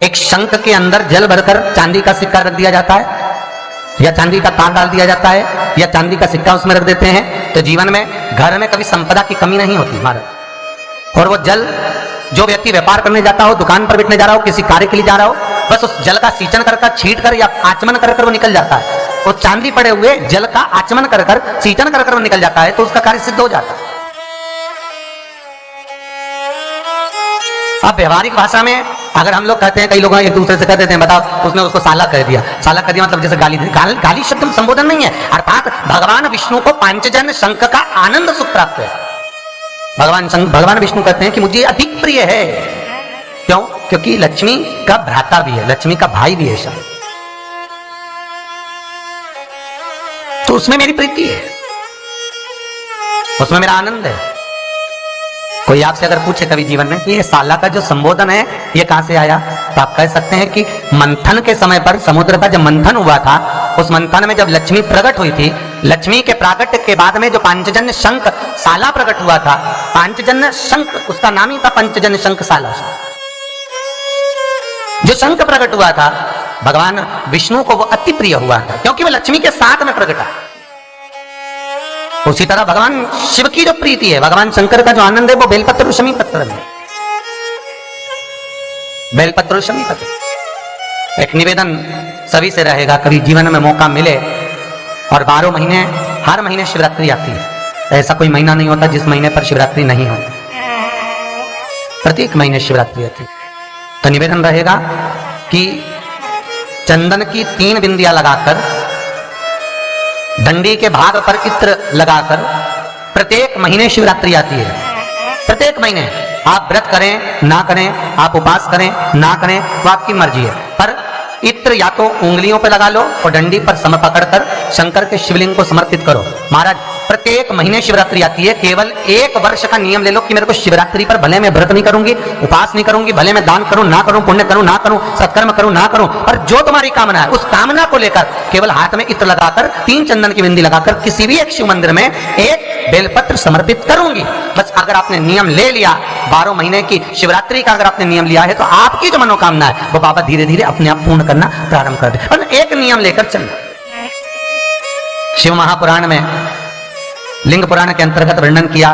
एक शंख के अंदर जल भरकर चांदी का सिक्का रख दिया जाता है या चांदी का तार डाल दिया जाता है या चांदी का सिक्का उसमें रख देते हैं तो जीवन में घर में कभी संपदा की कमी नहीं होती महाराज। और वो जल जो व्यक्ति व्यापार करने जाता हो, दुकान पर बैठने जा रहा हो, किसी कार्य के लिए जा रहा हो, बस उस जल का सींचन कर छींट कर या आचमन कर वो निकल जाता है। वो चांदी पड़े हुए जल का आचमन कर सींचन कर वो निकल जाता है तो उसका कार्य सिद्ध हो जाता है। अब व्यवहारिक भाषा में अगर हम लोग कहते हैं, कई लोग एक दूसरे से कहते हैं बताओ उसने उसको साला कह दिया, साला कह दिया मतलब जैसे गाली गाली शब्द संबोधन नहीं है, अर्थात भगवान विष्णु को पांचजन्य शंख का आनंद सुख प्राप्त है। भगवान विष्णु कहते हैं कि मुझे अधिक प्रिय है। क्यों? क्योंकि लक्ष्मी का भ्राता भी है, लक्ष्मी का भाई भी है शंख, तो उसमें मेरी प्रीति है, उसमें मेरा आनंद है। कोई आपसे अगर पूछे कभी जीवन में कि ये साला का जो संबोधन है ये कहां से आया, तो आप कह सकते हैं कि मंथन के समय पर, समुद्र पर जब मंथन हुआ था, उस मंथन में जब लक्ष्मी प्रकट हुई थी, लक्ष्मी के प्राकट्य के बाद में जो पांचजन्य शंख साला प्रकट हुआ था, पांचजन्य शंख उसका नाम ही था पंचजन्य शंख साला। जो शंख प्रकट हुआ था भगवान विष्णु को वो अति प्रिय हुआ था क्योंकि वो लक्ष्मी के साथ में प्रकटा। उसी तरह भगवान शिव की जो प्रीति है, भगवान शंकर का जो आनंद है वो बेलपत्र और शमी पत्र में, बेलपत्र और शमी पत्र। एक निवेदन सभी से रहेगा, कभी जीवन में मौका मिले और 12 महीने हर महीने शिवरात्रि आती है, ऐसा कोई महीना नहीं होता जिस महीने पर शिवरात्रि नहीं होती, प्रत्येक महीने शिवरात्रि आती है। तो निवेदन रहेगा कि चंदन की 3 बिंदियां लगाकर, डंडी के भाग पर इत्र लगाकर, प्रत्येक महीने शिवरात्रि आती है। प्रत्येक महीने आप व्रत करें ना करें, आप उपवास करें ना करें, वो आपकी मर्जी है, पर इत्र या तो उंगलियों पे लगा लो और डंडी पर सम पकड़कर शंकर के शिवलिंग को समर्पित करो। महाराज प्रत्येक महीने शिवरात्रि आती है, केवल 1 वर्ष का नियम ले लो कि मेरे को शिवरात्रि पर भले मैं व्रत नहीं करूंगी, उपवास नहीं करूंगी, भले मैं दान करूं ना करूं, पुण्य करूं ना करूं, सत्कर्म करूं ना करूं, पर जो तुम्हारी कामना है उस कामना को लेकर केवल हाथ में इत्र लगाकर 3 चंदन की बिंदी लगाकर किसी भी एक शिव मंदिर में 1 बेलपत्र समर्पित करूंगी। बस अगर आपने नियम ले लिया, 12 महीने की शिवरात्रि का अगर आपने नियम लिया है तो आपकी जो मनोकामना है वो बाबा धीरे धीरे अपने आप पूर्ण करना प्रारंभ कर दे। और एक नियम लेकर चलना। शिव महापुराण में लिंग पुराण के अंतर्गत वर्णन किया,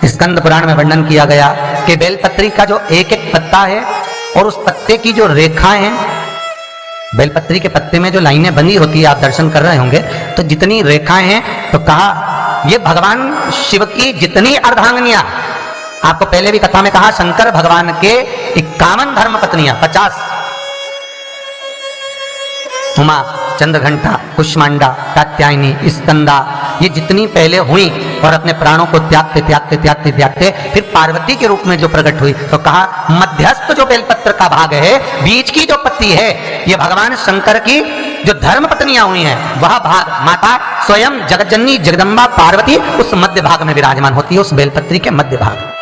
स्कंद पुराण में वर्णन किया गया कि बेलपत्री का जो एक एक पत्ता है और उस पत्ते की जो रेखाएं हैं, बेलपत्री के पत्ते में जो लाइनें बनी होती है, आप दर्शन कर रहे होंगे, तो जितनी रेखाएं हैं, तो कहा ये भगवान शिव की जितनी अर्धांगिनियां, आपको पहले भी कथा में कहा शंकर भगवान के 51 धर्म पत्नियां, 50 उमा, चंद्रघंटा, कुष्मांडा, कात्यायनी, स्कंदा, ये जितनी पहले हुई और अपने प्राणों को त्यागते त्यागते त्यागते त्यागते फिर पार्वती के रूप में जो प्रकट हुई, तो कहा मध्यस्थ जो बेलपत्र का भाग है, बीच की जो पत्ती है, ये भगवान शंकर की जो धर्म पत्नियां हुई हैं, वह भाग माता स्वयं जगज्जननी जगदम्बा पार्वती उस मध्य भाग में विराजमान होती है, उस बेलपत्री के मध्य भाग में।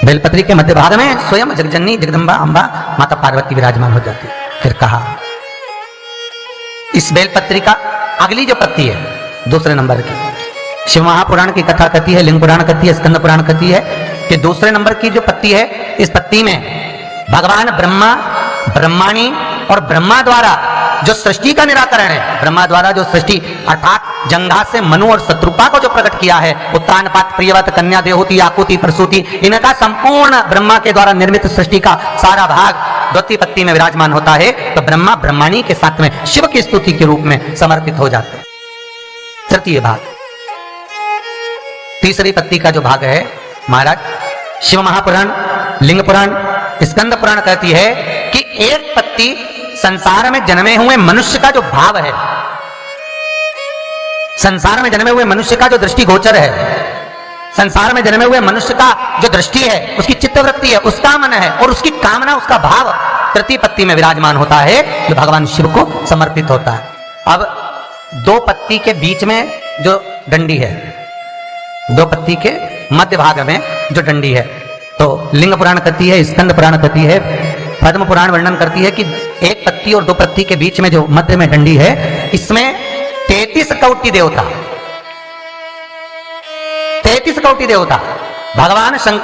बेलपत्री के मध्य भाग में स्वयं जगजननी जगदम्बा अम्बा माता पार्वती विराजमान हो जाती है। फिर कहा इस बेलपत्री का अगली जो पत्ती है, दूसरे नंबर की, शिव महापुराण की कथा कहती है, लिंग पुराण कहती है, स्कंद पुराण कहती है कि दूसरे नंबर की जो पत्ती है, इस पत्ती में भगवान ब्रह्मा, ब्रह्माणी और ब्रह्मा द्वारा जो सृष्टि का निराकरण है, ब्रह्मा द्वारा जो सृष्टि अर्थात जंघा से मनु और शत्रुपा को जो प्रकट किया है, उत्तानपात प्रियवत कन्या देहोती आकुति प्रसूति, इनका संपूर्ण ब्रह्मा के द्वारा निर्मित सृष्टि का सारा भाग द्वितीय पत्ती में विराजमान होता है। तो ब्रह्मा ब्रह्माणी के साथ में शिव की स्तुति के रूप में समर्पित हो जाते हैं। तृतीय भाग, तीसरी पत्ती का जो भाग है महाराज, शिव महापुराण, लिंग पुराण, स्कंद पुराण कहती है कि एक पत्ती संसार में जन्मे हुए मनुष्य का जो भाव है, संसार में जन्मे हुए मनुष्य का जो दृष्टि गोचर है, संसार में जन्मे हुए मनुष्य का जो दृष्टि है, उसकी चित्तवृत्ति है, उसका मन है और उसकी कामना, उसका भाव तृतीय पत्ती में विराजमान होता है, जो भगवान शिव को समर्पित होता है। अब 2 पत्ती के बीच में जो डंडी है, 2 पत्ती के मध्य भाग में जो डंडी है, तो लिंग पुराण कहती है, स्कंद पुराण कहती है, पद्म पुराण वर्णन करती है कि 1 पत्ती और 2 पत्ती के बीच में जो मध्य में डंडी है, इसमें 33 कौटि देवता, 33 कौटि देवता भगवान शंकर